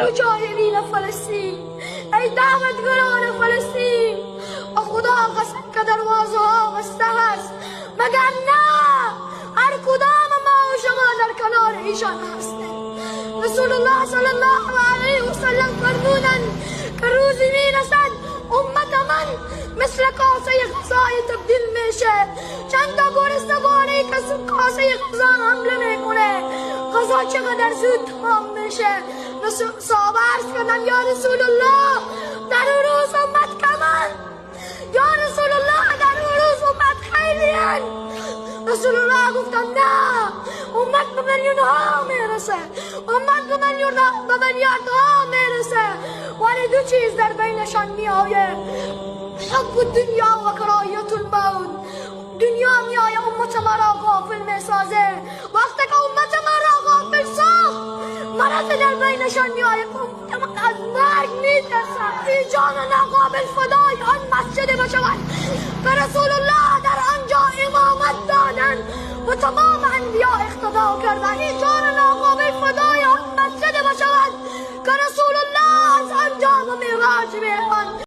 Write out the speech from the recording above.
مجاهدین فلسطین، ای دعوتگران فلسطین، و خدا قسم که دروازه ها بسته است، مگر نه هر کدام ما و شما در کنار ایشان هستیم. رسول الله صلی الله علیه و سلم فرمودند که روزی میرسد امت من مثل کاسه غذای تبدیل میشه. چند تا گرسنه باره که کاسه غذا حمله میکنه، غذا چقدر زود تمام میشه. صحابه عرض کردن یا رسول الله در اون روز امت کمن، یا رسول الله در اون روز امت خیلی هن. رسول الله گفتن نه، امت به میلیون ها میرسه، امت به میلیاردها میرسه، ولی دو چیز در بینشان میآیه، حب الدنیا و کراهیت الموت. دنیا میآیه امت ما را غافل میسازه، وقتی که امت ما را غافل ساخت مرض در بینشان میآیه، امت ما از مرگ میترسد. این جان ناقابل فدای آن مسجد بشود که رسول الله در آنجا امامت دادن و تمام انبیا اقتدا کردن. این جان ناقابل فدای آن مسجد بشود که رسول الله از آنجا به معراج میرود.